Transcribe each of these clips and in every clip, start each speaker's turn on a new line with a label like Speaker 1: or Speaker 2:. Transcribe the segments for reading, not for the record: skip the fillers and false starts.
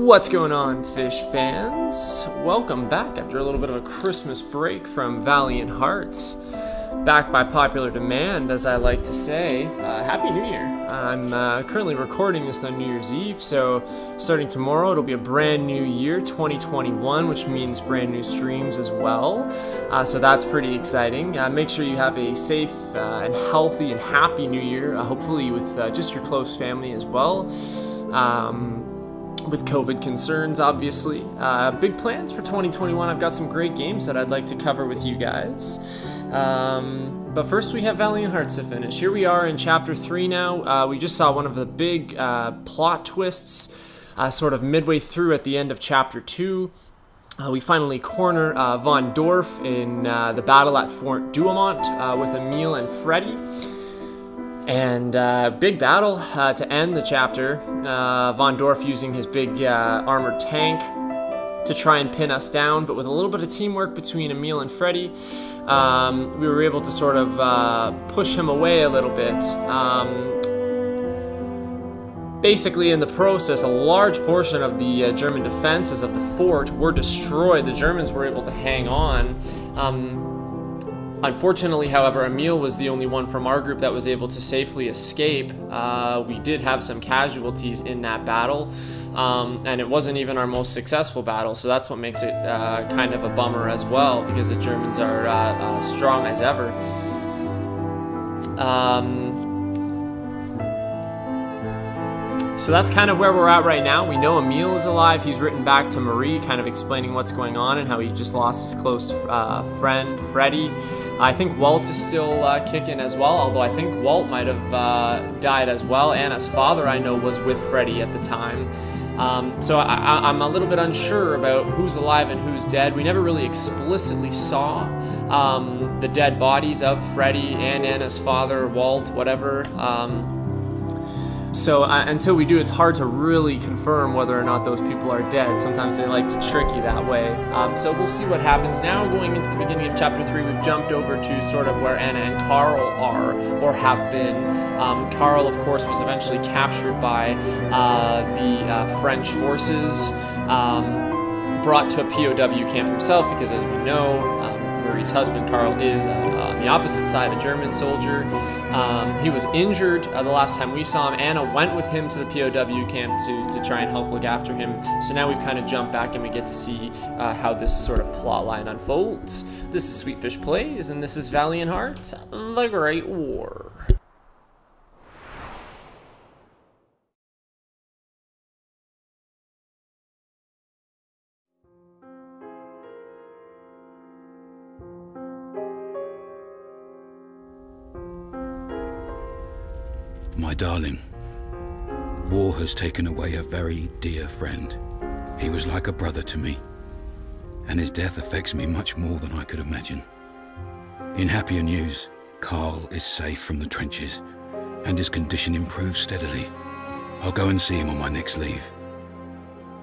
Speaker 1: What's going on, fish fans? Welcome back after a little bit of a Christmas break from Valiant Hearts. Back by popular demand, as I like to say. Happy New Year. I'm currently recording this on New Year's Eve, so starting tomorrow it'll be a brand new year, 2021, which means brand new streams as well. So that's pretty exciting. Make sure you have a safe and healthy and happy New Year, hopefully with just your close family as well. With COVID concerns, obviously. Big plans for 2021. I've got some great games that I'd like to cover with you guys. But first we have Valiant Hearts to finish. Here we are in Chapter 3 now. We just saw one of the big plot twists sort of midway through at the end of Chapter 2. We finally corner Von Dorf in the battle at Fort Douaumont with Emile and Freddy. And big battle to end the chapter. Von Dorf using his big armored tank to try and pin us down, but with a little bit of teamwork between Emile and Freddy, we were able to sort of push him away a little bit. Basically, in the process, a large portion of the German defenses of the fort were destroyed. The Germans were able to hang on. Unfortunately, however, Emile was the only one from our group that was able to safely escape. We did have some casualties in that battle, and it wasn't even our most successful battle, so that's what makes it kind of a bummer as well, because the Germans are strong as ever. So that's kind of where we're at right now. We know Emile is alive. He's written back to Marie, kind of explaining what's going on and how he just lost his close friend, Freddy. I think Walt is still kicking as well, although I think Walt might have died as well. Anna's father, I know, was with Freddy at the time. So I'm a little bit unsure about who's alive and who's dead. We never really explicitly saw the dead bodies of Freddy and Anna's father, Walt, whatever. So until we do, it's hard to really confirm whether or not those people are dead. Sometimes they like to trick you that way. So we'll see what happens. Now, going into the beginning of Chapter 3, we've jumped over to sort of where Anna and Carl are, or have been. Carl, of course, was eventually captured by the French forces, brought to a POW camp himself, because as we know, Marie's husband, Carl, is on the opposite side, a German soldier. He was injured the last time we saw him. Anna went with him to the POW camp to try and help look after him. So now we've kind of jumped back and we get to see how this sort of plot line unfolds. This is Sweetfish Plays, and this is Valiant Hearts, The Great War.
Speaker 2: My darling, war has taken away a very dear friend. He was like a brother to me, and his death affects me much more than I could imagine. In happier news, Carl is safe from the trenches, and his condition improves steadily. I'll go and see him on my next leave.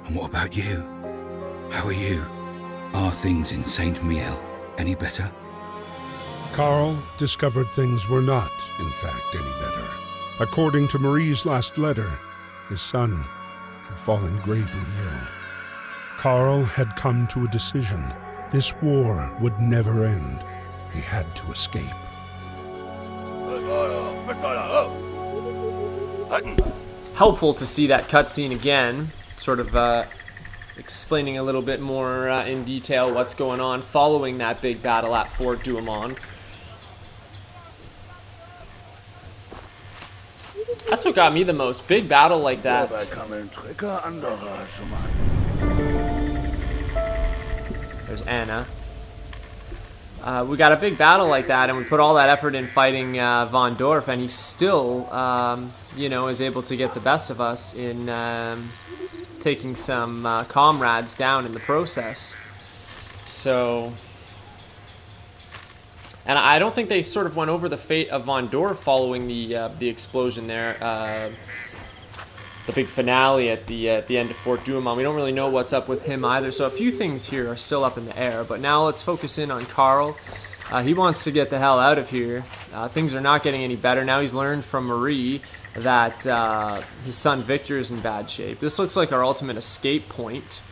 Speaker 2: And what about you? How are you? Are things in Saint Miel any better?
Speaker 3: Carl discovered things were not, in fact, any better. According to Marie's last letter, his son had fallen gravely ill. Carl had come to a decision. This war would never end. He had to escape.
Speaker 1: Helpful to see that cutscene again, sort of explaining a little bit more in detail what's going on following that big battle at Fort Douaumont. That's what got me the most. Big battle like that. There's Anna. We got a big battle like that, and we put all that effort in fighting Von Dorf, and he still, you know, is able to get the best of us in taking some comrades down in the process. So... And I don't think they sort of went over the fate of Von Dorf following the explosion there, the big finale at the end of Fort Douaumont. We don't really know what's up with him either. So a few things here are still up in the air. But now let's focus in on Carl. He wants to get the hell out of here. Things are not getting any better. Now he's learned from Marie that his son Victor is in bad shape. This looks like our ultimate escape point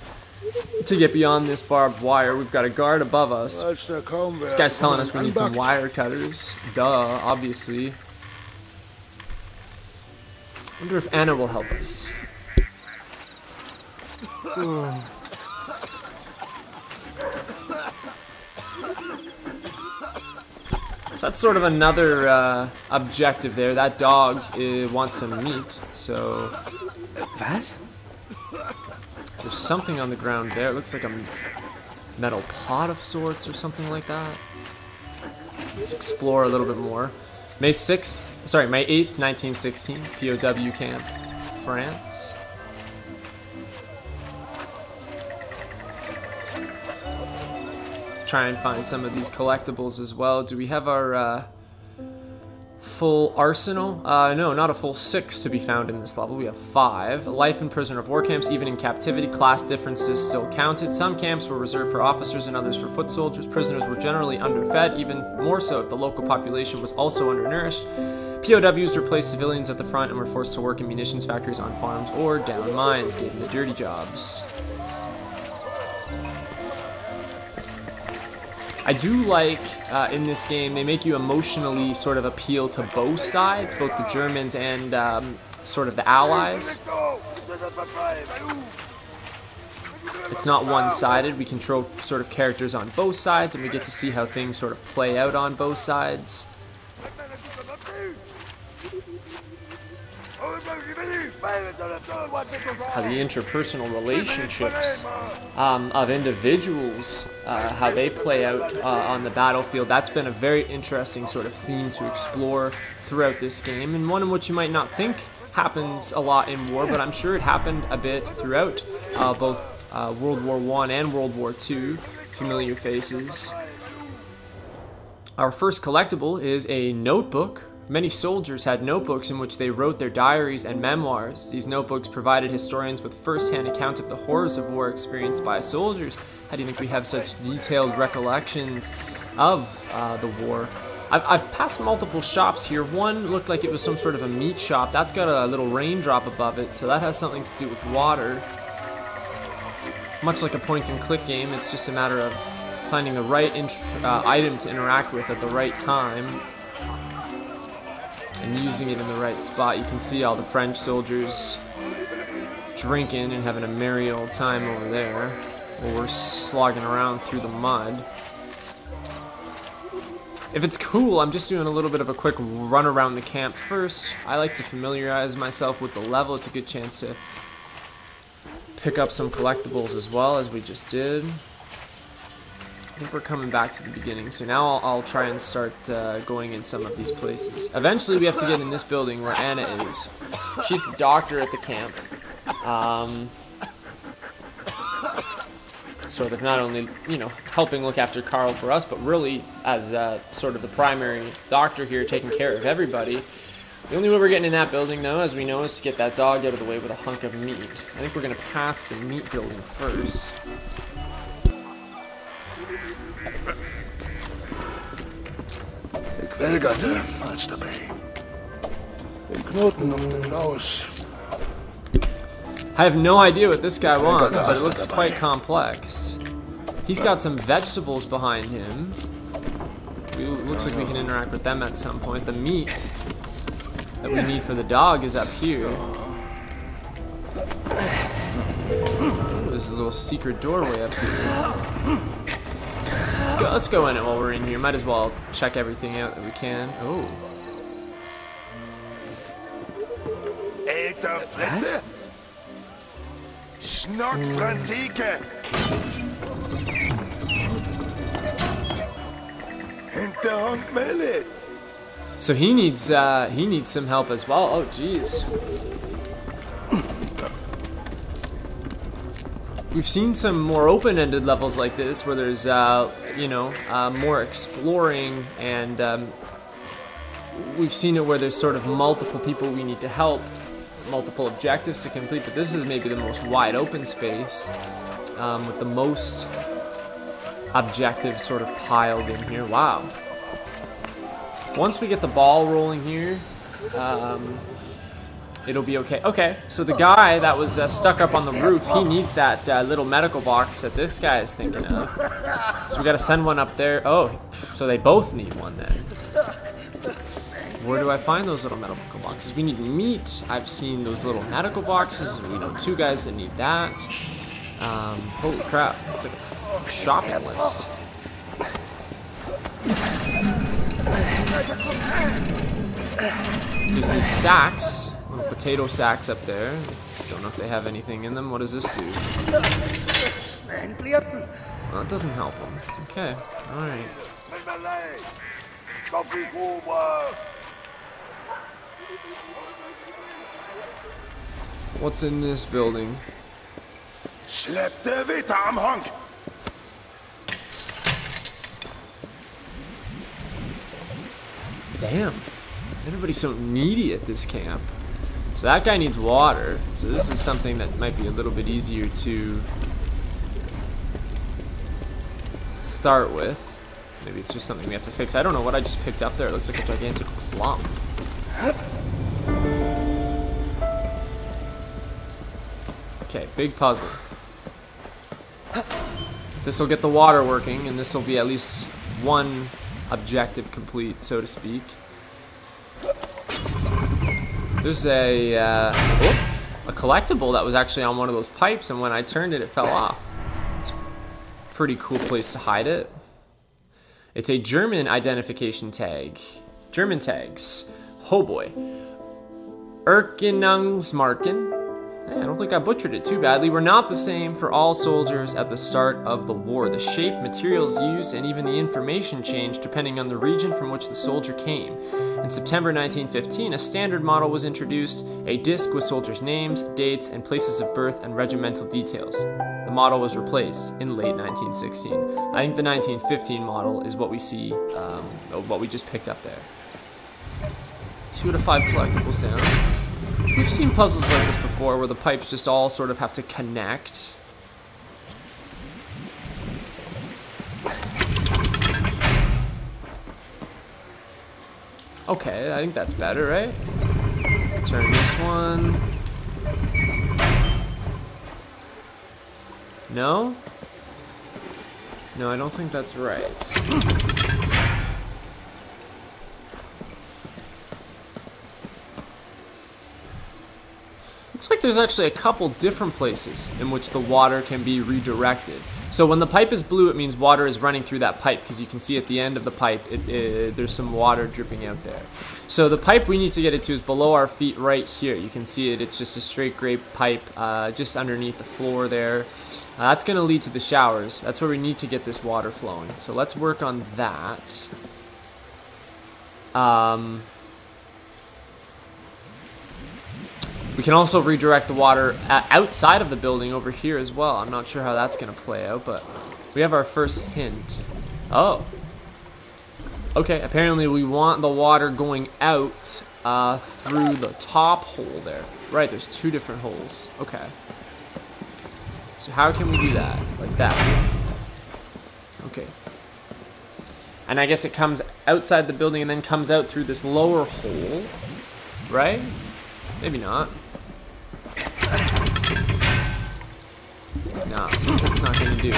Speaker 1: to get beyond this barbed wire. We've got a guard above us. This guy's telling us we need some wire cutters. Duh, obviously. I wonder if Anna will help us. So that's sort of another objective there. That dog wants some meat, so...
Speaker 4: Was?
Speaker 1: There's something on the ground there. It looks like a metal pot of sorts or something like that. Let's explore a little bit more. May 8th, 1916, POW camp, France. Try and find some of these collectibles as well. Do we have our full arsenal? No, not a full 6 to be found in this level. We have 5. Life in prisoner of war camps, even in captivity, class differences still counted. Some camps were reserved for officers and others for foot soldiers. Prisoners were generally underfed, even more so if the local population was also undernourished. POWs replaced civilians at the front and were forced to work in munitions factories, on farms, or down mines, getting the dirty jobs. I do like, in this game, they make you emotionally sort of appeal to both sides, both the Germans and sort of the Allies. It's not one-sided. We control sort of characters on both sides, and we get to see how things sort of play out on both sides. How the interpersonal relationships of individuals, how they play out on the battlefield. That's been a very interesting sort of theme to explore throughout this game, and one in which you might not think happens a lot in war, but I'm sure it happened a bit throughout both World War I and World War II. Familiar faces. Our first collectible is a notebook. Many soldiers had notebooks in which they wrote their diaries and memoirs. These notebooks provided historians with first-hand accounts of the horrors of war experienced by soldiers. How do you think we have such detailed recollections of the war? I've passed multiple shops here. One looked like it was some sort of a meat shop. That's got a little raindrop above it, so that has something to do with water. Much like a point-and-click game, it's just a matter of finding the right item to interact with at the right time and using it in the right spot. You can see all the French soldiers drinking and having a merry old time over there while we're slogging around through the mud. If it's cool, I'm just doing a little bit of a quick run around the camp first. I like to familiarize myself with the level. It's a good chance to pick up some collectibles as well, as we just did. I think we're coming back to the beginning, so now I'll try and start going in some of these places. Eventually we have to get in this building where Anna is. She's the doctor at the camp. Sort of not only, you know, helping look after Carl for us, but really as sort of the primary doctor here, taking care of everybody. The only way we're getting in that building, though, as we know, is to get that dog out of the way with a hunk of meat. I think we're going to pass the meat building first.
Speaker 5: Ik welgerte, als dabei. Den Knoten auf den Klaus.
Speaker 1: I have no idea what this guy wants, but it looks quite complex. He's got some vegetables behind him. It looks like we can interact with them at some point. The meat that we need for the dog is up here. Oh, there's a little secret doorway up here. Let's go in it while we're in here. Might as well check everything out that we can. Oh.
Speaker 5: Alter Fresse! Schnockfrantike! Hinterhand Mellet!
Speaker 1: So he needs some help as well. Oh, jeez. We've seen some more open-ended levels like this where there's, you know, more exploring, and we've seen it where there's sort of multiple people we need to help, multiple objectives to complete, but this is maybe the most wide open space with the most objectives sort of piled in here. Wow. Once we get the ball rolling here, it'll be okay. Okay, so the guy that was stuck up on the roof, he needs that little medical box that this guy is thinking of. So we gotta send one up there. Oh, so they both need one then. Where do I find those little medical boxes? We need meat. I've seen those little medical boxes. We know 2 guys that need that. Holy crap, it's like a shopping list. There's these sacks, little potato sacks up there. Don't know if they have anything in them. What does this do? Well, it doesn't help them. Okay, alright. What's in this building?
Speaker 5: Släpp det vita amhang.
Speaker 1: Damn, everybody's so needy at this camp. So that guy needs water. So this is something that might be a little bit easier to start with. Maybe it's just something we have to fix. I don't know what I just picked up there. It looks like a gigantic plum. Okay, big puzzle. This will get the water working, and this will be at least one objective complete, so to speak. There's a collectible that was actually on one of those pipes, and when I turned it, it fell off. It's a pretty cool place to hide it. It's a German identification tag. German tags. Oh boy. Erkennungsmarken. Hey, I don't think I butchered it too badly. Were not the same for all soldiers at the start of the war. The shape, materials used, and even the information changed depending on the region from which the soldier came. In September 1915, a standard model was introduced, a disc with soldiers' names, dates, and places of birth and regimental details. The model was replaced in late 1916. I think the 1915 model is what we see, what we just picked up there. 2 out of 5 collectibles down. We've seen puzzles like this before where the pipes just all sort of have to connect. Okay, I think that's better, right? Turn this one. No? No, I don't think that's right. Looks like there's actually a couple different places in which the water can be redirected. So when the pipe is blue, it means water is running through that pipe, because you can see at the end of the pipe, there's some water dripping out there. So the pipe we need to get it to is below our feet right here. You can see it, it's just a straight gray pipe just underneath the floor there. That's going to lead to the showers. That's where we need to get this water flowing. So let's work on that. We can also redirect the water outside of the building over here as well. I'm not sure how that's going to play out, but we have our first hint. Oh. Okay, apparently we want the water going out through the top hole there. Right, there's 2 different holes. Okay. So how can we do that? Like that. Okay. And I guess it comes outside the building and then comes out through this lower hole. Right? Maybe not. Nah, so that's not gonna do it.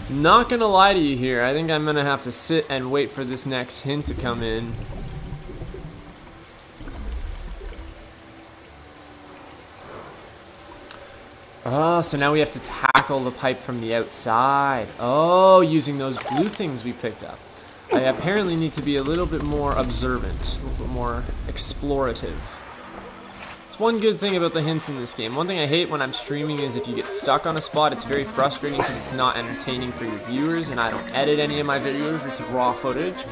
Speaker 1: Not gonna lie to you here, I think I'm gonna have to sit and wait for this next hint to come in. Oh, so now we have to tackle the pipe from the outside. Oh, using those blue things we picked up. I apparently need to be a little bit more observant, a little bit more explorative. It's one good thing about the hints in this game. One thing I hate when I'm streaming is if you get stuck on a spot, it's very frustrating because it's not entertaining for your viewers, and I don't edit any of my videos, it's raw footage.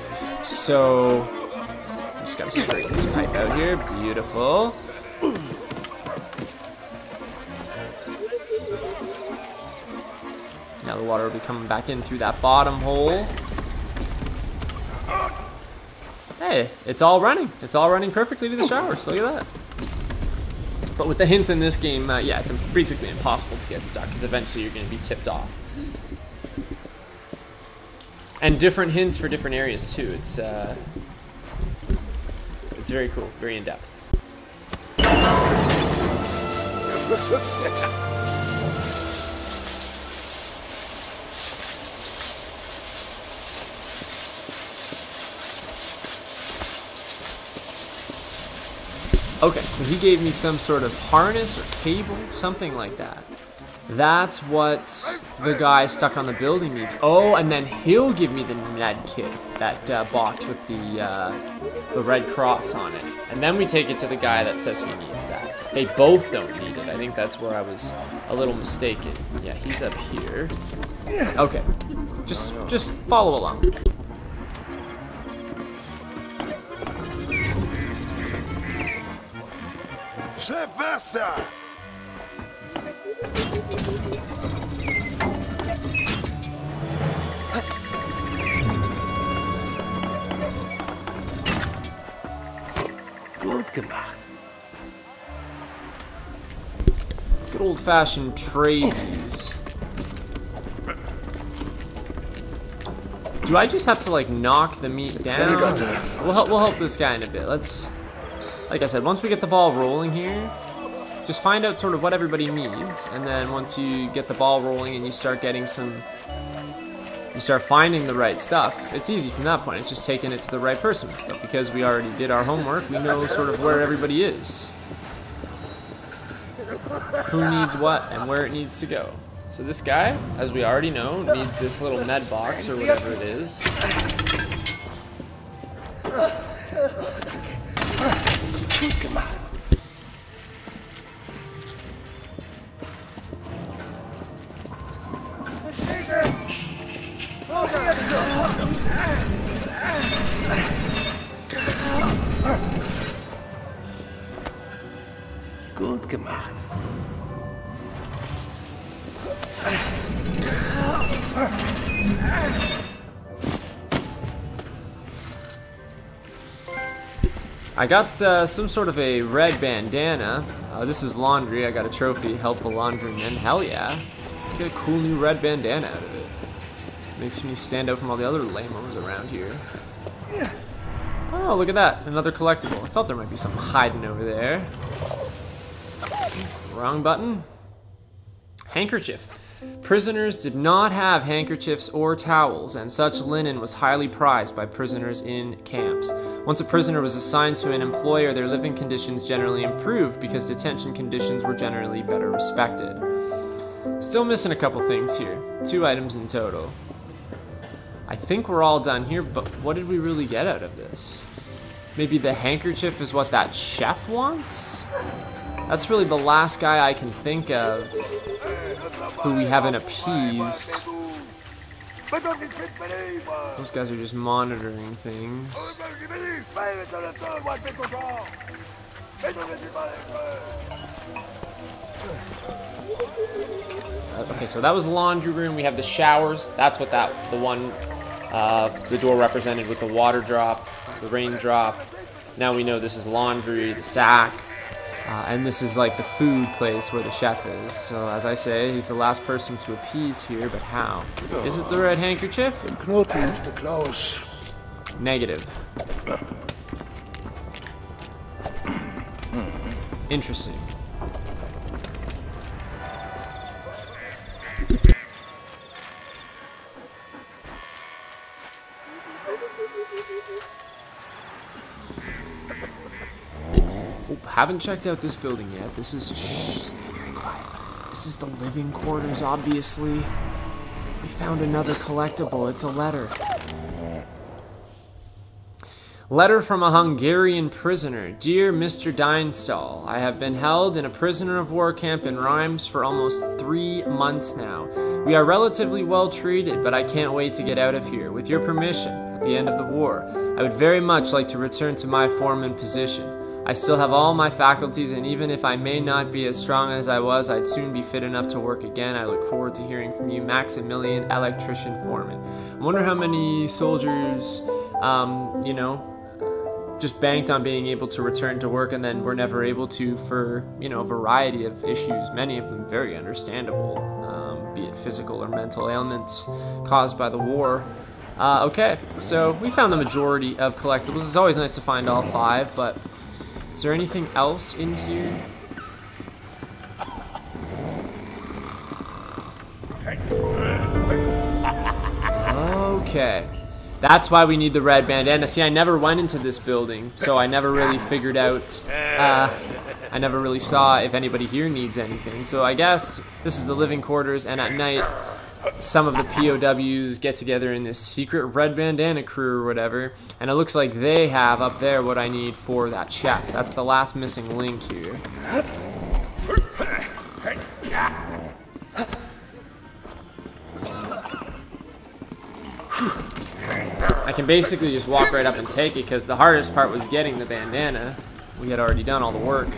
Speaker 1: So, I just gotta straighten this pipe out here. Beautiful. the water will be coming back in through that bottom hole. Hey, it's all running. It's all running perfectly to the showers. Look at that. But with the hints in this game, yeah, it's basically impossible to get stuck because eventually you're going to be tipped off. And different hints for different areas too. It's very cool, very in depth. Okay, so he gave me some sort of harness or cable, something like that. That's what the guy stuck on the building needs. Oh, and then he'll give me the med kit, that box with the red cross on it. And then we take it to the guy that says he needs that. They both don't need it. I think that's where I was a little mistaken. Yeah, he's up here. Okay, just follow along.
Speaker 5: Je fais ça.
Speaker 4: Gut gemacht.
Speaker 1: Good old-fashioned tradesies. Do I just have to like knock the meat down? We'll help this guy in a bit. Let's, like I said, once we get the ball rolling here, just find out sort of what everybody needs, and then once you get the ball rolling and you start getting you start finding the right stuff, it's easy from that point. It's just taking it to the right person. But because we already did our homework, we know sort of where everybody is. Who needs what and where it needs to go. So this guy, as we already know, needs this little med box or whatever it is.
Speaker 4: Gut gemacht. Gut gemacht.
Speaker 1: I got some sort of a red bandana. This is laundry. I got a trophy, help the laundryman. Hell yeah. Get a cool new red bandana out of it. Makes me stand out from all the other lamos around here. Oh, look at that. Another collectible. I thought there might be something hiding over there. Wrong button. Handkerchief. Prisoners did not have handkerchiefs or towels, and such linen was highly prized by prisoners in camps. Once a prisoner was assigned to an employer, their living conditions generally improved because detention conditions were generally better respected. Still missing a couple things here. 2 items in total. I think we're all done here, but what did we really get out of this? Maybe the handkerchief is what that chef wants? That's really the last guy I can think of who we haven't appeased. Those guys are just monitoring things. Okay, so that was the laundry room. We have the showers. That's what the door represented with the water drop, the raindrop. Now we know this is laundry, the sack. And this is like the food place where the chef is. So as I say, he's the last person to appease here, but how? Is it the red handkerchief? Negative. Interesting. Haven't checked out this building yet. This is, stay very quiet. This is the living quarters, obviously. We found another collectible. It's a letter. Letter from a Hungarian prisoner. Dear Mr. Deinstall, I have been held in a prisoner of war camp in Reims for almost 3 months now. We are relatively well treated, but I can't wait to get out of here. With your permission, at the end of the war, I would very much like to return to my former position. I still have all my faculties, and even if I may not be as strong as I was, I'd soon be fit enough to work again. I look forward to hearing from you, Maximilian, Electrician Foreman. I wonder how many soldiers, you know, just banked on being able to return to work and then were never able to for, you know, a variety of issues, many of them very understandable, be it physical or mental ailments caused by the war. Okay, so we found the majority of collectibles. It's always nice to find all 5, but is there anything else in here? Okay. That's why we need the red bandana. See, I never went into this building, so I never really figured out, I never really saw if anybody here needs anything. So I guess this is the living quarters, and at night, some of the POWs get together in this secret red bandana crew or whatever, and it looks like they have up there what I need for that chef. That's the last missing link here. I can basically just walk right up and take it, because the hardest part was getting the bandana. We had already done all the work.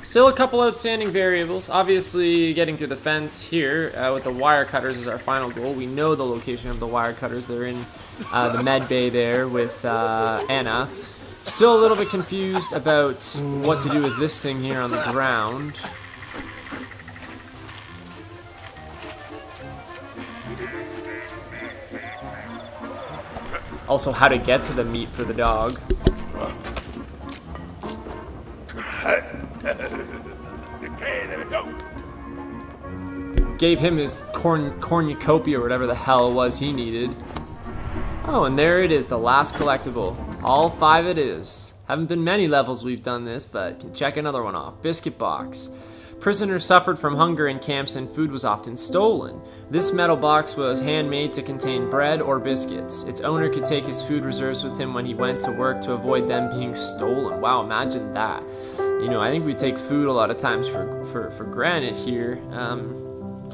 Speaker 1: Still a couple outstanding variables. Obviously, getting through the fence here with the wire cutters is our final goal. We know the location of the wire cutters. They're in the med bay there with Anna. Still a little bit confused about what to do with this thing here on the ground. Also, how to get to the meat for the dog. Gave him his cornucopia or whatever the hell it was he needed. Oh, and there it is, the last collectible. All 5 it is. Haven't been many levels we've done this, but can check another one off. Biscuit box. Prisoners suffered from hunger in camps and food was often stolen. This metal box was handmade to contain bread or biscuits. Its owner could take his food reserves with him when he went to work to avoid them being stolen. Wow, imagine that. You know, I think we take food a lot of times for granted here.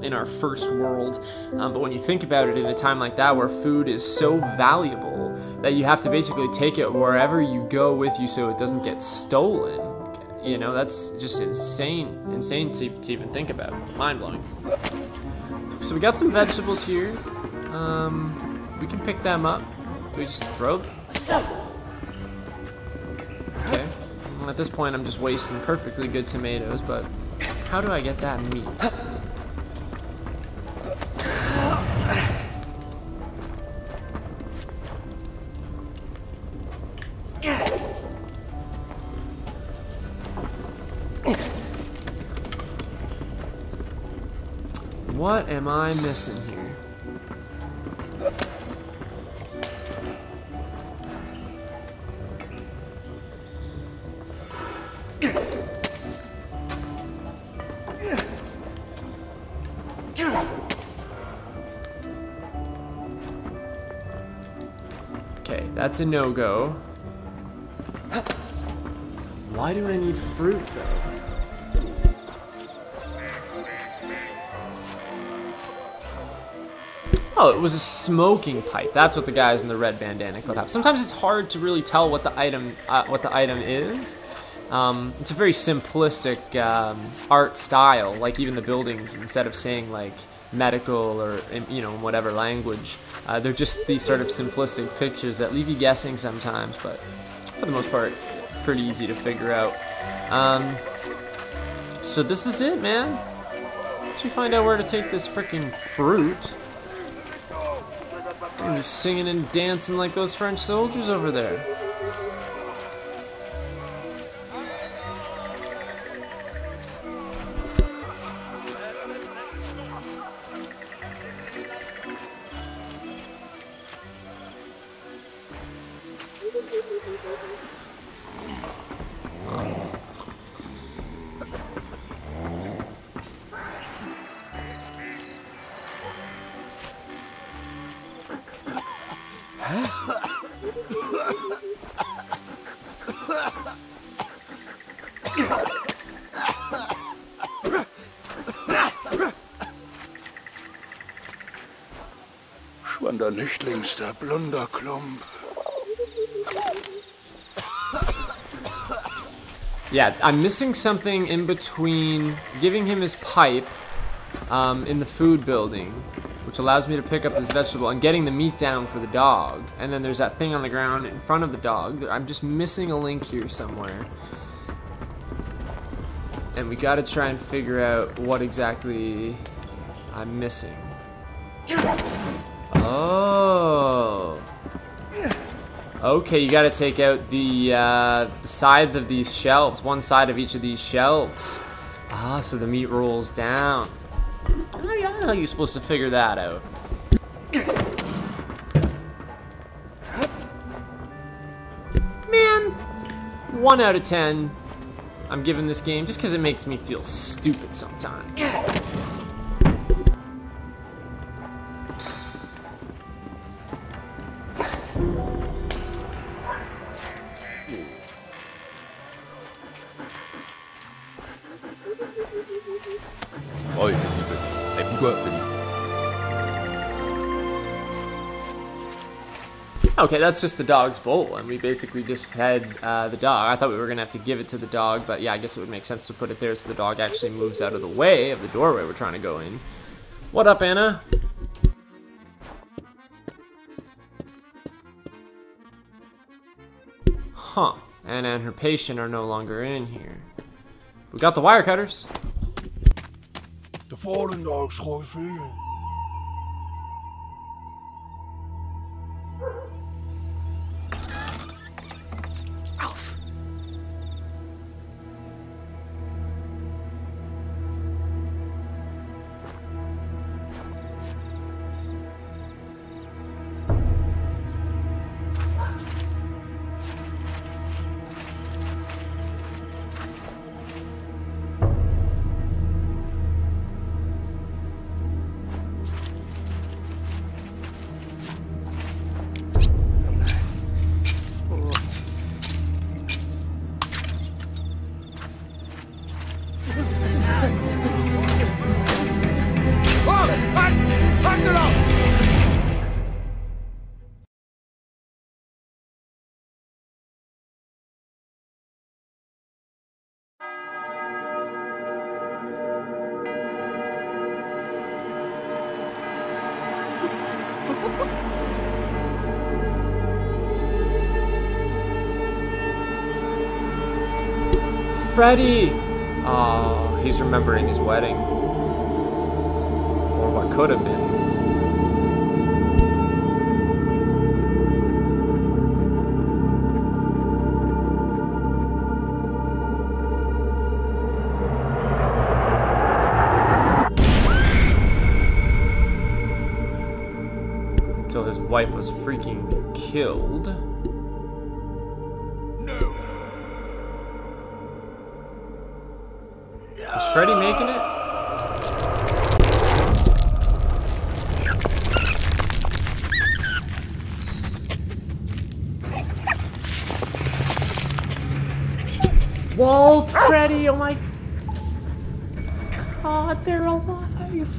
Speaker 1: In our first world, but when you think about it in a time like that where food is so valuable that you have to basically take it wherever you go with you so it doesn't get stolen, you know, that's just insane to even think about. Mind-blowing. So we got some vegetables here. We can pick them up. Do we just throw them? Okay. Well, at this point I'm just wasting perfectly good tomatoes, but how do I get that meat? What am I missing here? Okay, that's a no-go. Why do I need fruit, though? Oh, it was a smoking pipe. That's what the guys in the red bandana club have. Sometimes it's hard to really tell what the item is. It's a very simplistic art style. Like even the buildings, instead of saying like medical or you know whatever language, they're just these sort of simplistic pictures that leave you guessing sometimes. But for the most part, pretty easy to figure out. So this is it, man. Once we find out where to take this freaking fruit. I'm just singing and dancing like those French soldiers over there.
Speaker 5: blonder Nichtlingsster, blunder Klump.
Speaker 1: Yeah, I'm missing something in between giving him his pipe in the food building, which allows me to pick up this vegetable, and getting the meat down for the dog. And then there's that thing on the ground in front of the dog. I'm just missing a link here somewhere. And we gotta try and figure out what exactly I'm missing. Oh. Okay, you gotta take out the sides of these shelves, one side of each of these shelves. Ah, so the meat rolls down. How are you supposed to figure that out? Man, 1 out of 10 I'm giving this game just because it makes me feel stupid sometimes.
Speaker 6: Oi, hey, pourquoi, Penny?
Speaker 1: Okay, that's just the dog's bowl, and we basically just fed the dog. I thought we were gonna have to give it to the dog, but yeah, I guess it would make sense to put it there so the dog actually moves out of the way of the doorway we're trying to go in. What up, Anna? Huh. Anna and her patient are no longer in here. We got the wire cutters.
Speaker 5: De fallen dogs gooi veel.
Speaker 1: Freddy! Oh, he's remembering his wedding. Or what could have been. Until his wife was freaking killed. Is Freddy making it? Walt! Freddy! Oh my God, they're alive!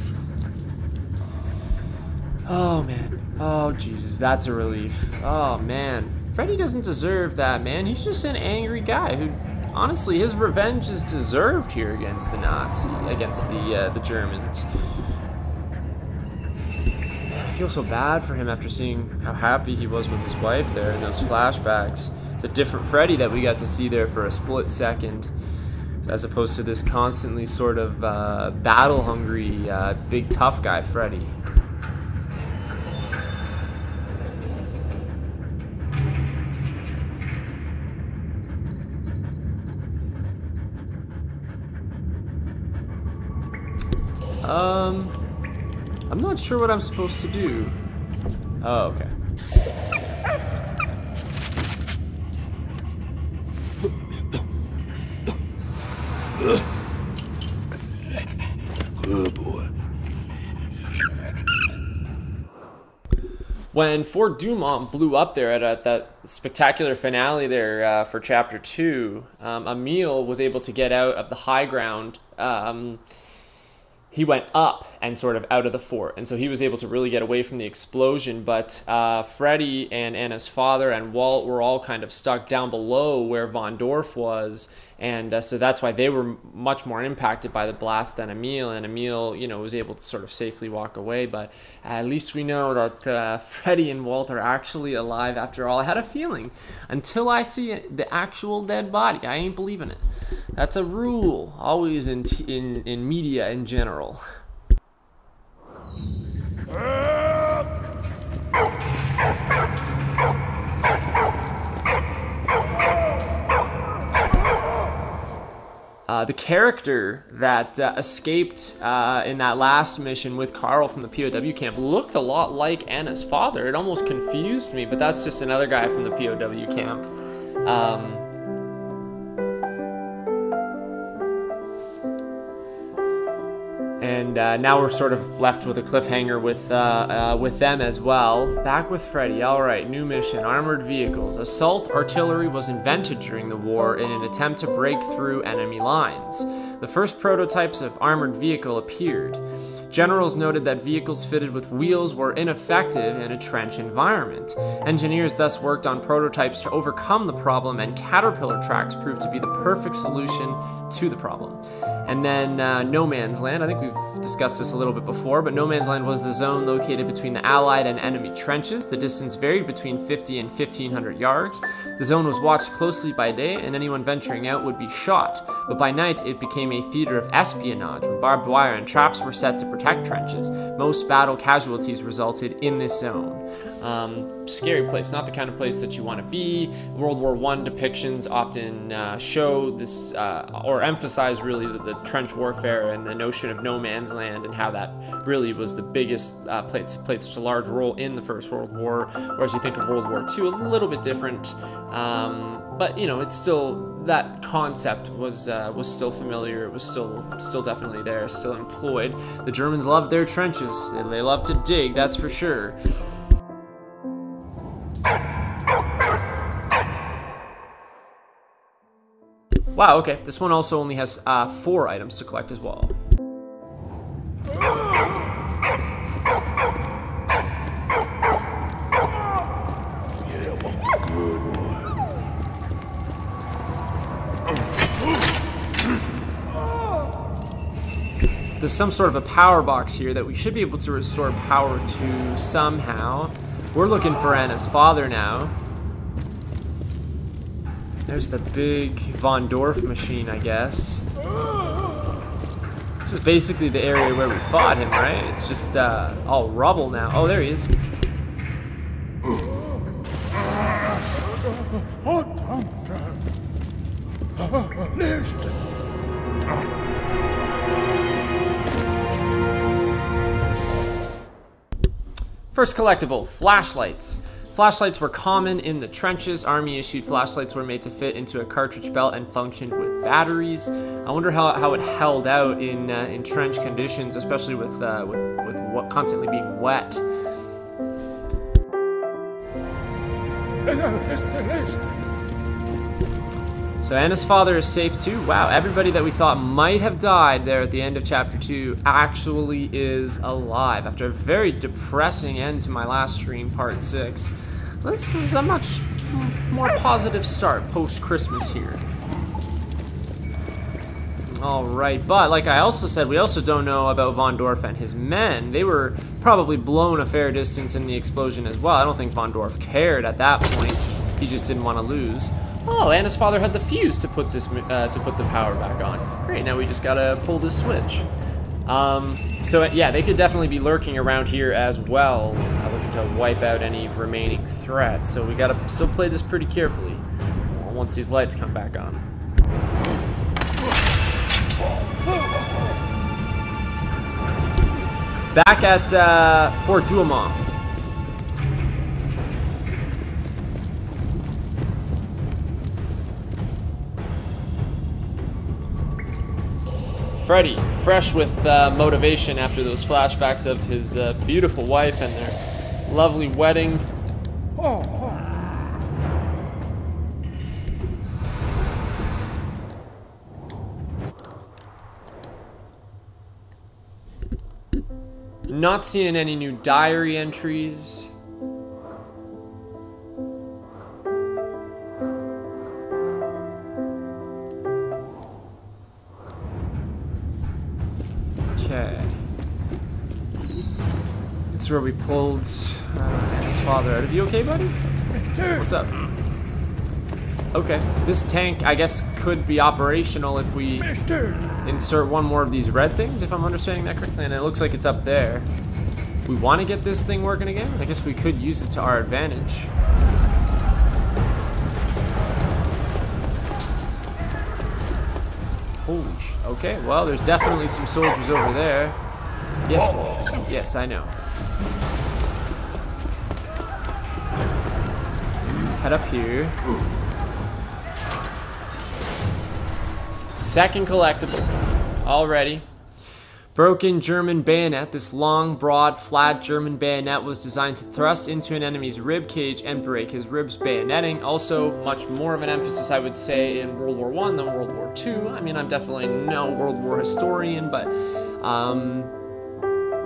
Speaker 1: Oh man. Oh Jesus, that's a relief. Oh man. Freddy doesn't deserve that, man. He's just an angry guy who... Honestly, his revenge is deserved here against the the Germans. I feel so bad for him after seeing how happy he was with his wife there in those flashbacks. It's a different Freddy that we got to see there for a split second, as opposed to this constantly sort of battle-hungry, big tough guy Freddy. I'm not sure what I'm supposed to do. Oh, okay.
Speaker 5: Good boy.
Speaker 1: When Fort Dumont blew up there at that spectacular finale there for Chapter 2, Emile was able to get out of the high ground. He went up and sort of out of the fort. And so he was able to really get away from the explosion. But Freddy and Anna's father and Walt were all kind of stuck down below where Von Dorf was. And so that's why they were much more impacted by the blast than Emil. And Emil, you know, was able to sort of safely walk away. But at least we know that Freddy and Walt are actually alive after all. I had a feeling until I see the actual dead body, I ain't believing it. That's a rule, always in media in general. The character that escaped in that last mission with Carl from the POW camp looked a lot like Anna's father. It almost confused me, but that's just another guy from the POW camp. And now we're sort of left with a cliffhanger with them as well. Back with Freddy. All right, new mission, armored vehicles. Assault artillery was invented during the war in an attempt to break through enemy lines. The first prototypes of armored vehicle appeared. Generals noted that vehicles fitted with wheels were ineffective in a trench environment. Engineers thus worked on prototypes to overcome the problem, and Caterpillar tracks proved to be the perfect solution to the problem. And then No Man's Land. I think we've discussed this a little bit before, but No Man's Land was the zone located between the Allied and enemy trenches. The distance varied between 50 and 1,500 yards. The zone was watched closely by day, and anyone venturing out would be shot. But by night, it became a theater of espionage, when barbed wire and traps were set to protect trenches. Most battle casualties resulted in this zone. Scary place, not the kind of place that you want to be. World War I depictions often show this, or emphasize really the trench warfare and the notion of no man's land, and how that really was the biggest, played such a large role in the First World War. Whereas you think of World War II, a little bit different. But you know, it's still, that concept was still familiar. It was still definitely there, still employed. The Germans loved their trenches. They loved to dig, that's for sure. Wow, okay, this one also only has 4 items to collect as well. There's some sort of a power box here that we should be able to restore power to somehow. We're looking for Anna's father now. There's the big Von Dorf machine, I guess. This is basically the area where we fought him, right? It's just all rubble now. Oh, there he is. First collectible, flashlights. Flashlights were common in the trenches. Army-issued flashlights were made to fit into a cartridge belt and functioned with batteries. I wonder how it held out in trench conditions, especially with what constantly being wet. So Anna's father is safe too. Wow, everybody that we thought might have died there at the end of chapter 2 actually is alive. After a very depressing end to my last stream, part 6. This is a much more positive start post-Christmas here. Alright, but like I also said, we also don't know about Von Dorf and his men. They were probably blown a fair distance in the explosion as well. I don't think Von Dorf cared at that point. He just didn't want to lose. Oh, Anna's father had the fuse to put this to put the power back on. Great, now we just gotta pull this switch. So yeah, they could definitely be lurking around here as well, looking to wipe out any remaining threats. So we gotta still play this pretty carefully once these lights come back on. Back at Fort Douaumont. Freddy, fresh with motivation after those flashbacks of his beautiful wife and their lovely wedding. Not seeing any new diary entries. Okay. It's where we pulled Anna's father out. Are you okay, buddy? What's up? Okay, this tank, I guess, could be operational if we insert one more of these red things, if I'm understanding that correctly, and it looks like it's up there. We want to get this thing working again? I guess we could use it to our advantage. Holy sh... Okay, well, there's definitely some soldiers over there. Yes, Walt. Yes, I know. Let's head up here. Second collectible already. Broken German bayonet. This long, broad, flat German bayonet was designed to thrust into an enemy's rib cage and break his ribs. Bayoneting, also much more of an emphasis, I would say, in World War I than World War II. I mean, I'm definitely no World War historian, but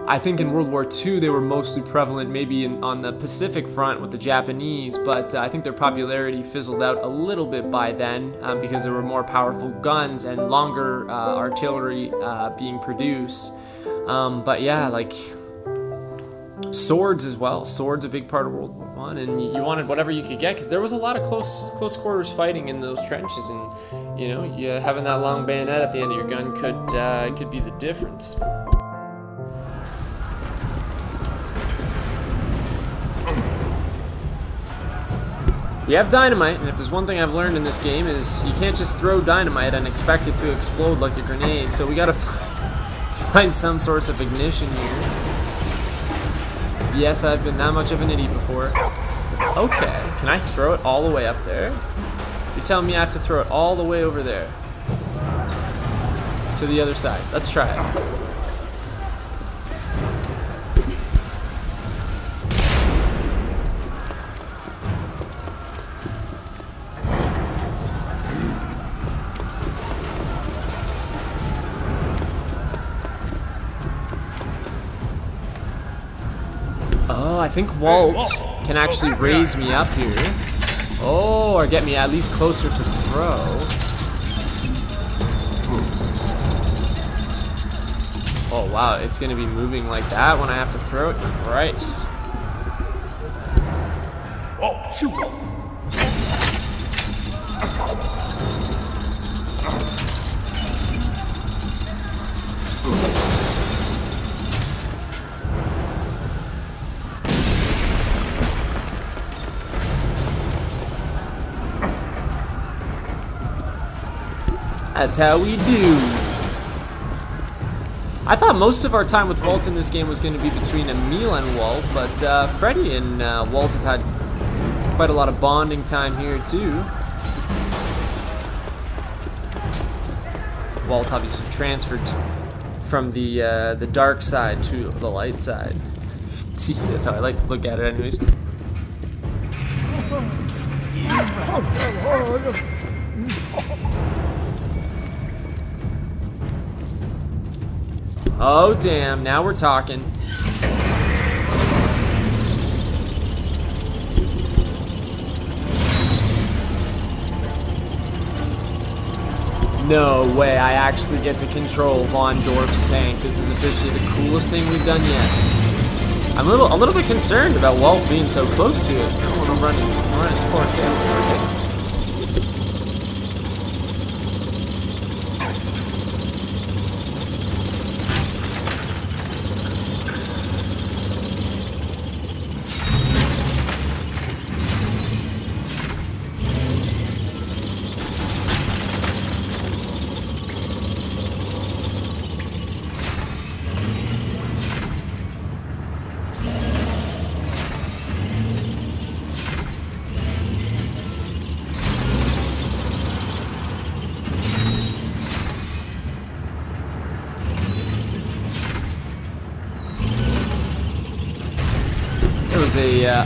Speaker 1: I think in World War II they were mostly prevalent maybe on the Pacific front with the Japanese, but I think their popularity fizzled out a little bit by then because there were more powerful guns and longer artillery being produced. But yeah, like swords as well. Swords a big part of World War I, and you wanted whatever you could get because there was a lot of close quarters fighting in those trenches, and you know, having that long bayonet at the end of your gun could be the difference. We have dynamite, and if there's one thing I've learned in this game is you can't just throw dynamite and expect it to explode like a grenade, so we gotta find some source of ignition here. Yes, I've been that much of an idiot before. Okay, can I throw it all the way up there? You're telling me I have to throw it all the way over there. To the other side. Let's try it. Oh, I think Walt can actually raise me up here. Oh, or get me at least closer to throw. Oh, wow, it's going to be moving like that when I have to throw it? Christ.
Speaker 5: Oh, shoot!
Speaker 1: That's how we do. I thought most of our time with Walt in this game was going to be between Emil and Walt, but Freddy and Walt have had quite a lot of bonding time here too. Walt obviously transferred from the dark side to the light side. That's how I like to look at it anyways. Oh damn, now we're talking. No way, I actually get to control Von Dorf's tank. This is officially the coolest thing we've done yet. I'm a little bit concerned about Walt being so close to it. I don't want to run his poor tail over.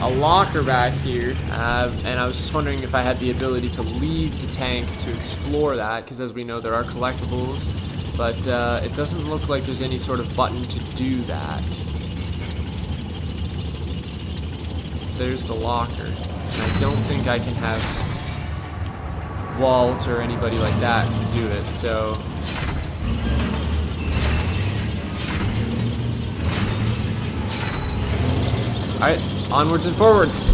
Speaker 1: A locker back here, and I was just wondering if I had the ability to leave the tank to explore that, because as we know there are collectibles, but it doesn't look like there's any sort of button to do that. there's the locker. And I don't think I can have Walt or anybody like that do it, so... Alright, onwards and forwards.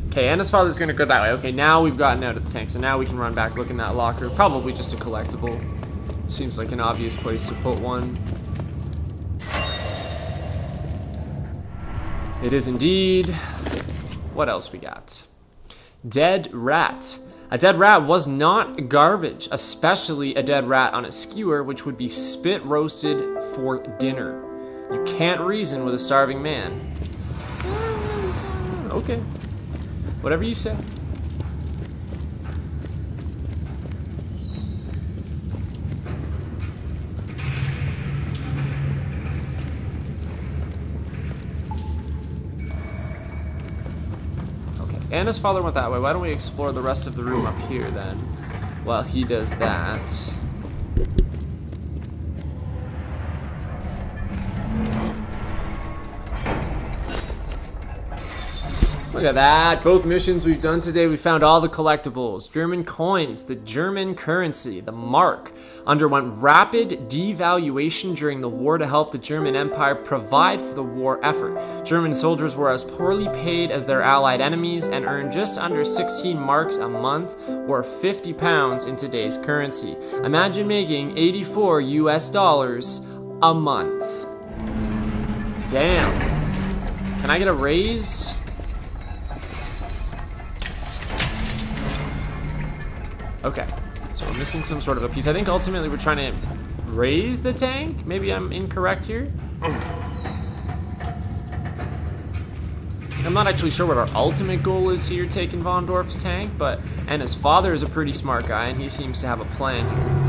Speaker 1: Okay, Anna's father's gonna go that way. Okay, now we've gotten out of the tank, so now we can run back, look in that locker. Probably just a collectible. Seems like an obvious place to put one. It is indeed. What else we got? Dead rat. A dead rat was not garbage, especially a dead rat on a skewer, which would be spit roasted for dinner. You can't reason with a starving man. Okay. Whatever you say. Okay, Anna's father went that way. Why don't we explore the rest of the room up here then? While he does that. Look at that. Both missions we've done today, we found all the collectibles. German coins, the German currency, the mark, underwent rapid devaluation during the war to help the German Empire provide for the war effort. German soldiers were as poorly paid as their allied enemies and earned just under 16 marks a month, or 50 pounds in today's currency. Imagine making 84 US dollars a month. Damn. Can I get a raise? Okay, so we're missing some sort of a piece. I think ultimately we're trying to raise the tank. Maybe I'm incorrect here. I'm not actually sure what our ultimate goal is here taking Von Dorf's tank, but Anna's father is a pretty smart guy and he seems to have a plan here.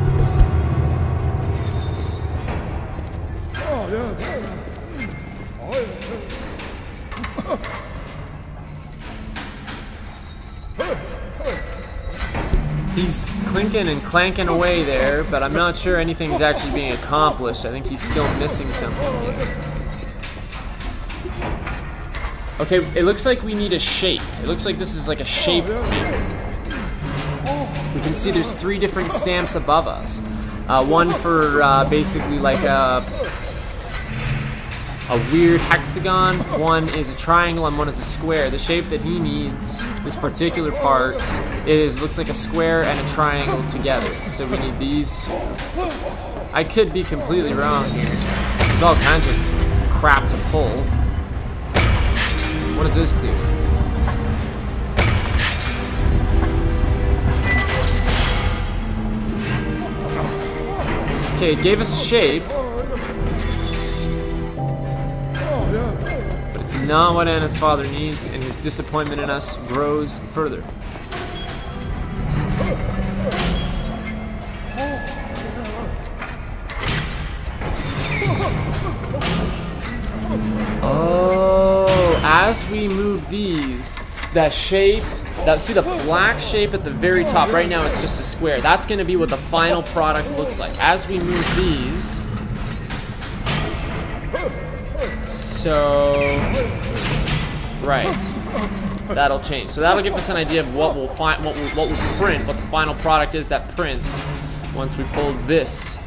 Speaker 1: He's clinking and clanking away there, but I'm not sure anything's actually being accomplished. I think he's still missing something here. Okay, it looks like we need a shape. It looks like this is like a shape maker. We can see there's 3 different stamps above us. One for basically like a weird hexagon, one is a triangle, and one is a square. The shape that he needs, this particular part, looks like a square and a triangle together. So we need these. I could be completely wrong here. There's all kinds of crap to pull. What does this do? Okay, it gave us a shape. It's not what Anna's father needs, and his disappointment in us grows further. Oh, as we move these, that shape, see the black shape at the very top, right now it's just a square. That's going to be what the final product looks like. As we move these, so, right, that'll change. So that'll give us an idea of what we'll find, what we'll print, what the final product is that prints once we pull this.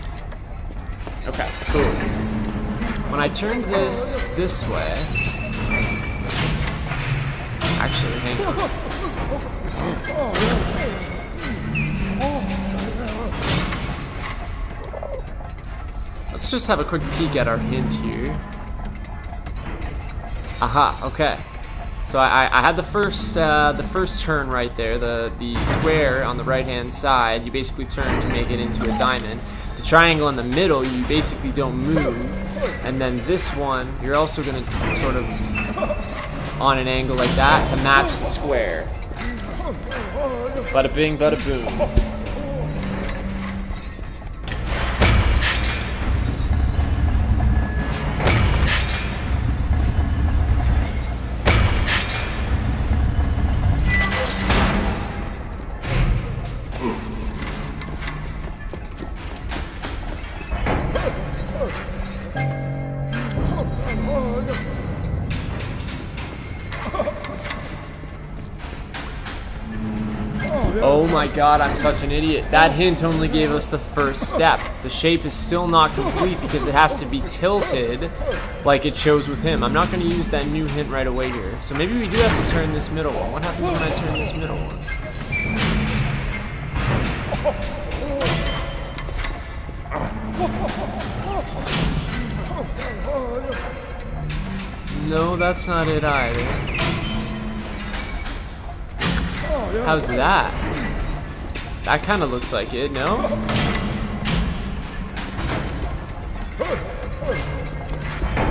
Speaker 1: Okay, cool. When I turn this way, actually, hang on. Let's just have a quick peek at our hint here. Aha, okay. So I had the first turn right there, the square on the right hand side, you basically turn to make it into a diamond. The triangle in the middle, you basically don't move. And then this one, you're also gonna sort of on an angle like that to match the square. Bada bing, bada boom. Oh my god, I'm such an idiot. That hint only gave us the first step. The shape is still not complete because it has to be tilted like it shows with him. I'm not going to use that new hint right away here. So maybe we do have to turn this middle one. What happens when I turn this middle one? No, that's not it either. How's that? That kind of looks like it, no?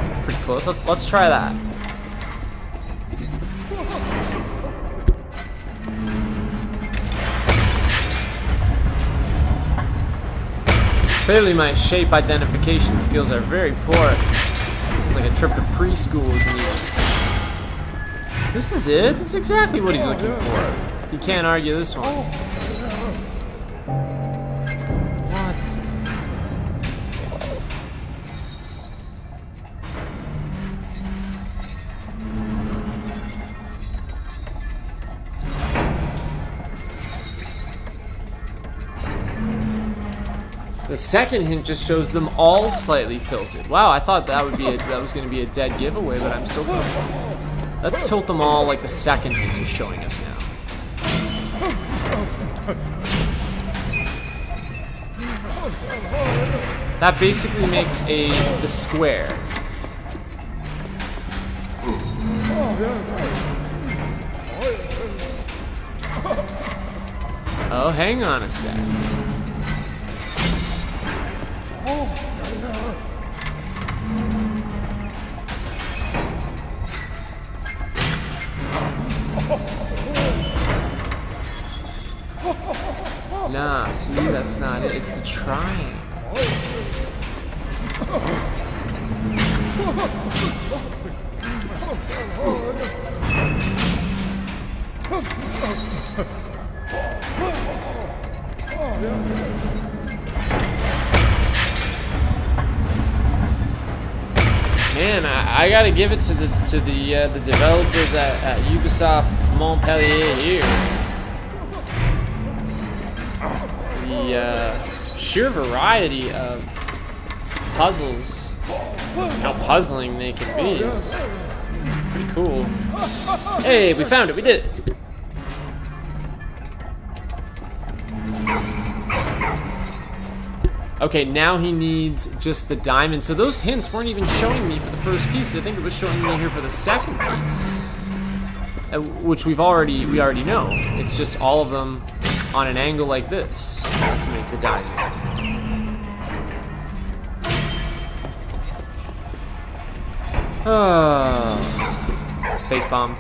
Speaker 1: It's pretty close. Let's try that. Clearly my shape identification skills are very poor. Sounds like a trip to preschool is needed. This is it. This is exactly what he's looking for. You can't argue this one. What? The second hint just shows them all slightly tilted. Wow, I thought that was going to be a dead giveaway, but I'm still confused. Let's tilt them all like the second hint is showing us now. That basically makes the square. Oh, hang on a sec. Nah, see, that's not it. It's the triangle. Man, I gotta give it to the developers at Ubisoft Montpellier here. The sheer variety of puzzles, how puzzling they can be, is pretty cool. Hey, we found it, we did it! Okay, now he needs just the diamond. So those hints weren't even showing me for the first piece. I think it was showing me here for the second piece, which we already know. It's just all of them on an angle like this to make the diamond. Oh, facepalm.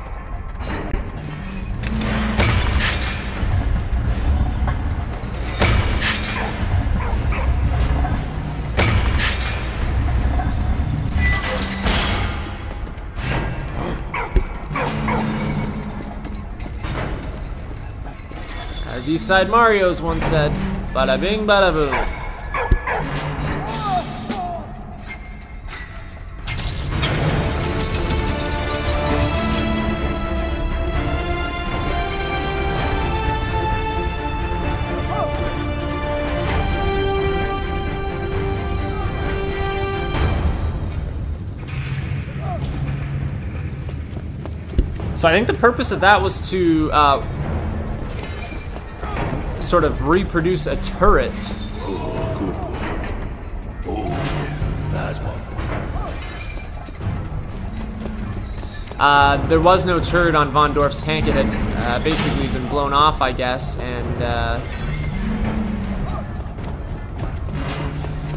Speaker 1: As Eastside Mario's once said, bada bing, bada boom. So I think the purpose of that was to sort of reproduce a turret. There was no turret on Von Dorf's tank. It had basically been blown off, I guess, and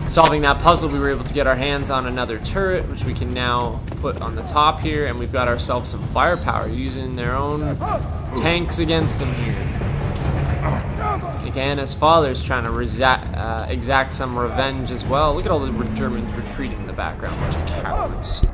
Speaker 1: solving that puzzle, we were able to get our hands on another turret, which we can now put on the top here, and we've got ourselves some firepower using their own tanks against him here. Again, his father's trying to exact some revenge as well. Look at all the Germans retreating in the background, bunch of cowards.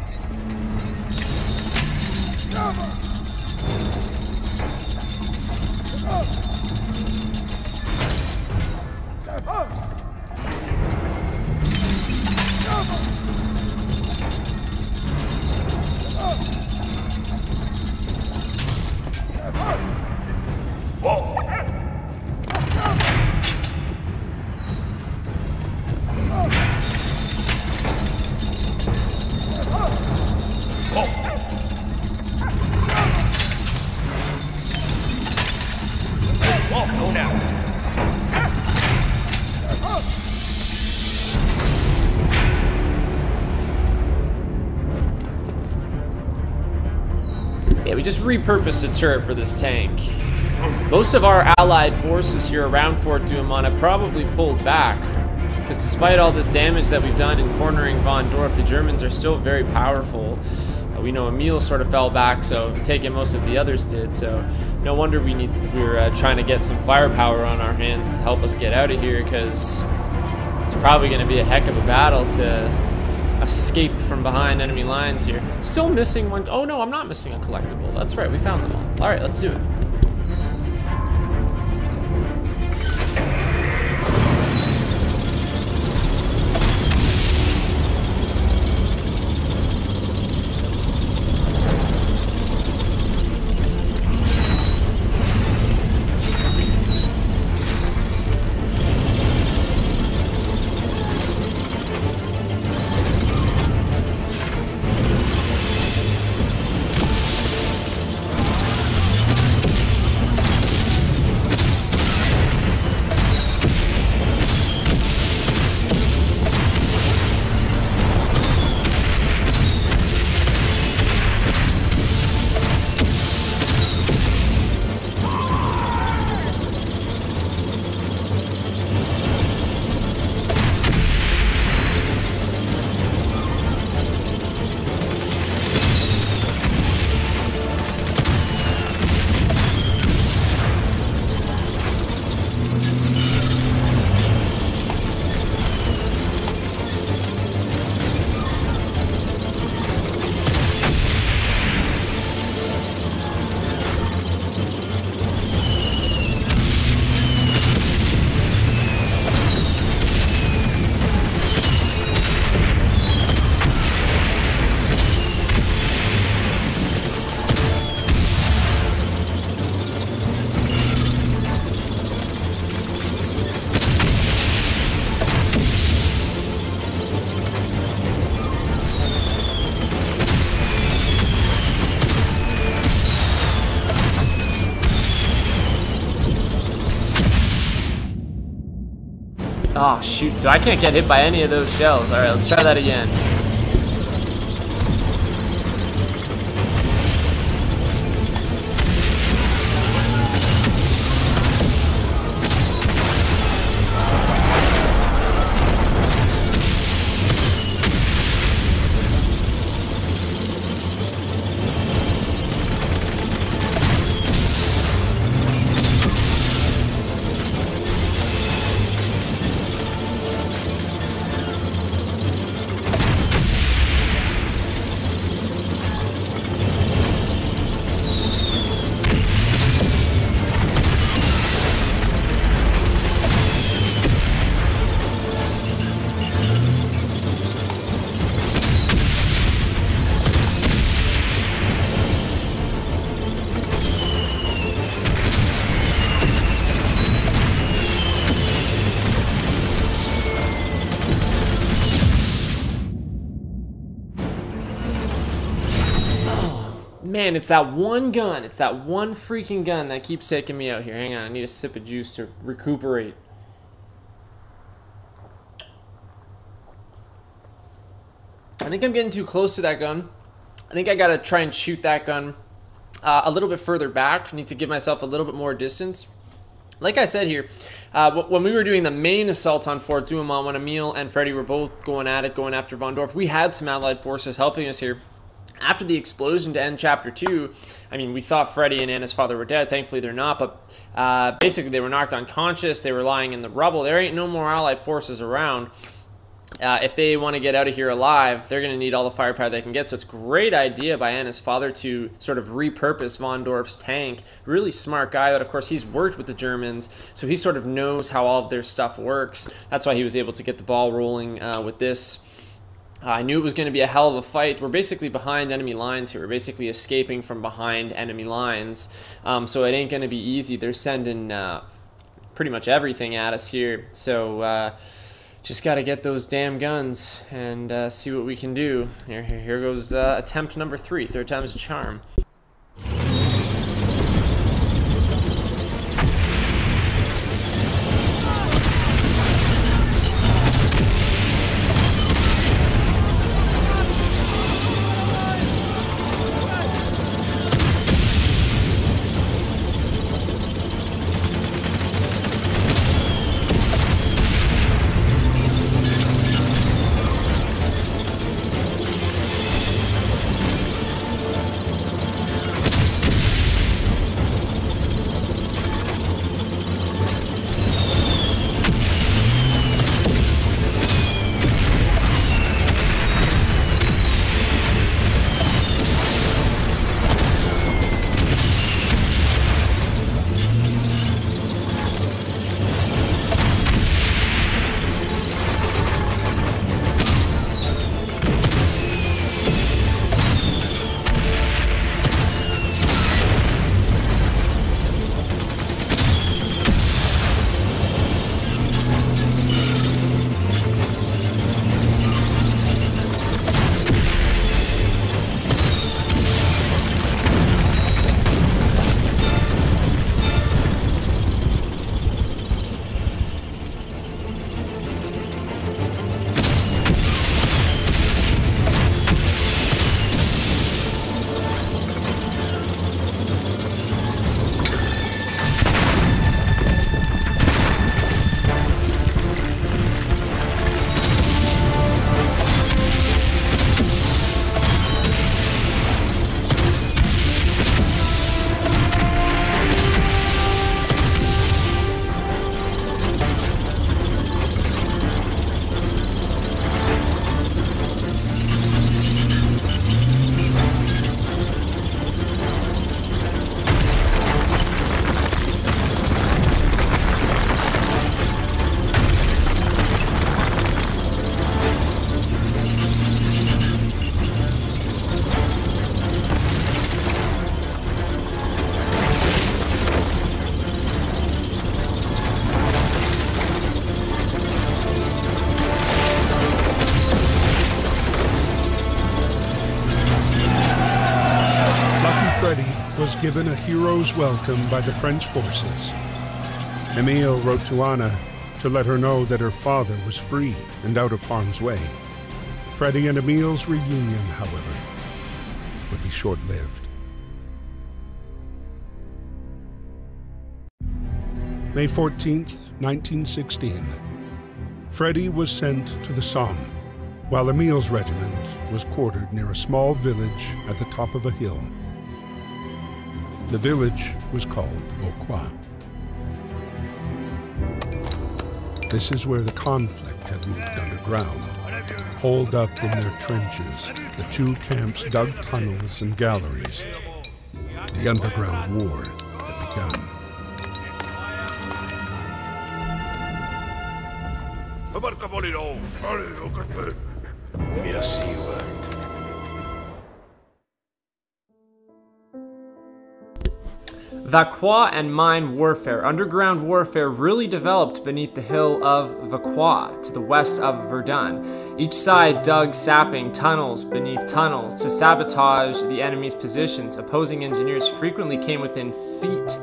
Speaker 7: Oh, go now.
Speaker 1: Yeah, we just repurposed a turret for this tank. Most of our allied forces here around Fort Douaumont have probably pulled back, because despite all this damage that we've done in cornering Von Dorf, the Germans are still very powerful. We know Emil sort of fell back, so taking most of the others did, so no wonder we're trying to get some firepower on our hands to help us get out of here, because it's probably going to be a heck of a battle to escape from behind enemy lines here. Still missing one. Oh no, I'm not missing a collectible. That's right, we found them all. All right, let's do it. Oh shoot, so I can't get hit by any of those shells. Alright, let's try that again. Man, it's that one gun. It's that one freaking gun that keeps taking me out here. Hang on, I need a sip of juice to recuperate. I think I'm getting too close to that gun. I think I gotta try and shoot that gun a little bit further back. I need to give myself a little bit more distance. Like I said here, when we were doing the main assault on Fort Douaumont, when Emil and Freddy were both going at it, going after Von Dorf, we had some allied forces helping us here. After the explosion to end Chapter 2, I mean, we thought Freddy and Anna's father were dead. Thankfully, they're not, but basically they were knocked unconscious. They were lying in the rubble. There ain't no more allied forces around. If they want to get out of here alive, they're going to need all the firepower they can get. So it's a great idea by Anna's father to sort of repurpose Von Dorf's tank. Really smart guy, but of course he's worked with the Germans, so he sort of knows how all of their stuff works. That's why he was able to get the ball rolling with this. I knew it was going to be a hell of a fight. We're basically behind enemy lines here. We're basically escaping from behind enemy lines. So it ain't going to be easy. They're sending pretty much everything at us here. So just got to get those damn guns and see what we can do. Here goes attempt number 3. Third time's a charm.
Speaker 3: given a hero's welcome by the French forces. Emile wrote to Anna to let her know that her father was free and out of harm's way. Freddie and Emile's reunion, however, would be short-lived. May 14th, 1916. Freddie was sent to the Somme, while Emile's regiment was quartered near a small village at the top of a hill. The village was called Vauquois. This is where the conflict had moved underground. Holed up in their trenches, the two camps dug tunnels and galleries. The underground war had begun.
Speaker 5: Merci, Word.
Speaker 1: Vauquois and mine warfare. Underground warfare really developed beneath the hill of Vauquois to the west of Verdun. Each side dug sapping tunnels beneath tunnels to sabotage the enemy's positions. Opposing engineers frequently came within feet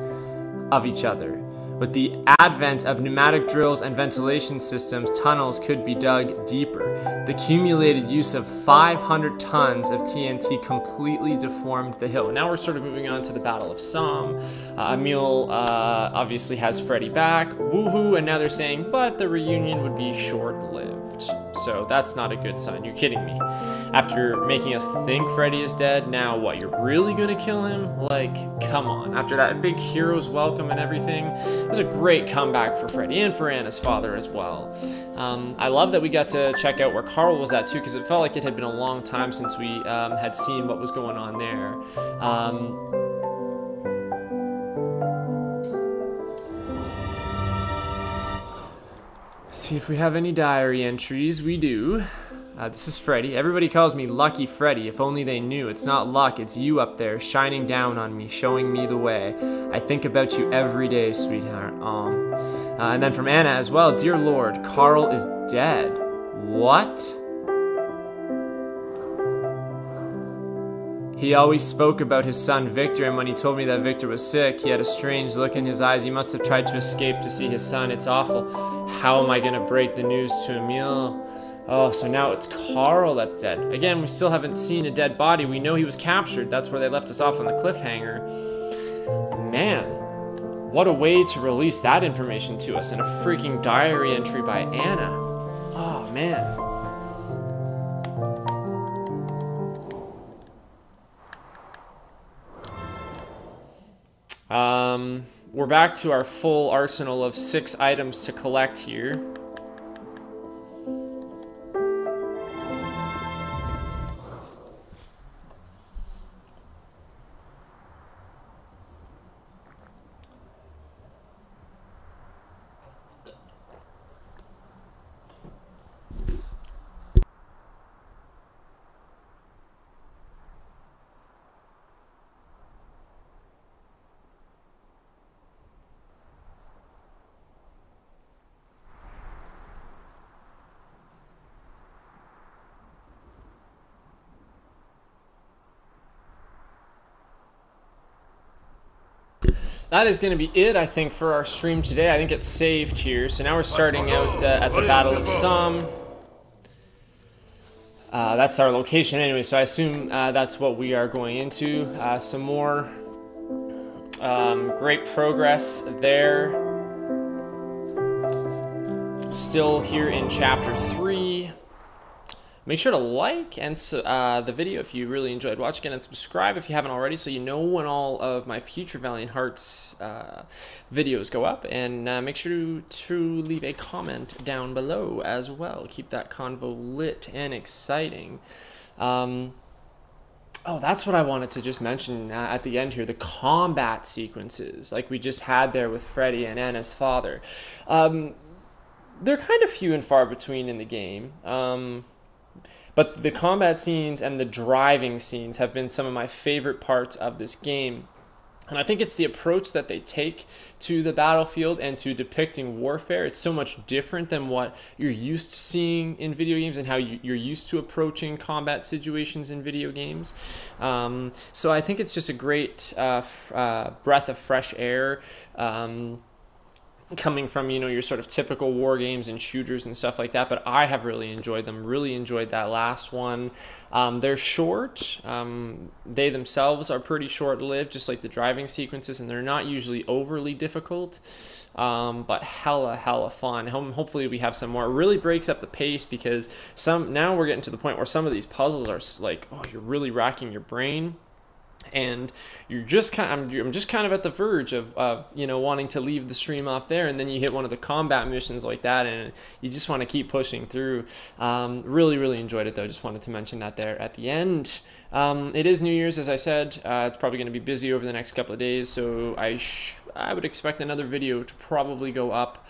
Speaker 1: of each other. With the advent of pneumatic drills and ventilation systems, tunnels could be dug deeper. The cumulated use of 500 tons of TNT completely deformed the hill. Now we're sort of moving on to the Battle of Somme. Emile obviously has Freddie back, woohoo, and now they're saying, but the reunion would be short-lived. So that's not a good sign. You're kidding me. After making us think Freddie is dead, now what, you're really gonna kill him? Like, come on. After that big hero's welcome and everything, it was a great comeback for Freddie and for Anna's father as well. I love that we got to check out where Carl was at too, because it felt like it had been a long time since we had seen what was going on there. See if we have any diary entries. We do. This is Freddie. Everybody calls me Lucky Freddie. If only they knew. It's not luck, it's you up there, shining down on me, showing me the way. I think about you every day, sweetheart. And then from Anna as well. Dear Lord, Carl is dead. What? He always spoke about his son Victor, and when he told me that Victor was sick, he had a strange look in his eyes. He must have tried to escape to see his son. It's awful. How am I going to break the news to Emile? Oh, so now it's Carl that's dead. Again, we still haven't seen a dead body. We know he was captured. That's where they left us off on the cliffhanger. Man, what a way to release that information to us in a freaking diary entry by Anna. Oh, man. We're back to our full arsenal of 6 items to collect here. That is going to be it, I think, for our stream today. I think it's saved here. So now we're starting out at the Battle of Somme. That's our location anyway, so I assume that's what we are going into. Some more great progress there. Still here in Chapter 3. Make sure to like and the video if you really enjoyed watching it, and subscribe if you haven't already, so you know when all of my future Valiant Hearts videos go up. And make sure to leave a comment down below as well. Keep that convo lit and exciting. Oh, that's what I wanted to just mention at the end here. The combat sequences, like we just had there with Freddie and Anna's father. They're kind of few and far between in the game. But the combat scenes and the driving scenes have been some of my favorite parts of this game. And I think it's the approach that they take to the battlefield and to depicting warfare. It's so much different than what you're used to seeing in video games and how you're used to approaching combat situations in video games. So I think it's just a great breath of fresh air. Coming from, you know, your sort of typical war games and shooters and stuff like that, but I have really enjoyed them. Really enjoyed that last one. They're short. They themselves are pretty short-lived, just like the driving sequences, and they're not usually overly difficult, but hella fun. Hopefully we have some more. It really breaks up the pace, because now we're getting to the point where some of these puzzles are like, oh, you're really racking your brain. And you're just I'm just kind of at the verge of you know, wanting to leave the stream off there, and then you hit one of the combat missions like that, and you just want to keep pushing through. Really enjoyed it though. Just wanted to mention that there at the end. It is New Year's, as I said. It's probably going to be busy over the next couple of days, so I would expect another video to probably go up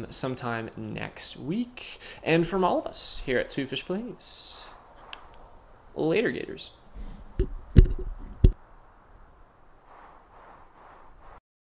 Speaker 1: sometime next week. And from all of us here at Sweetfish Plays, later, Gators.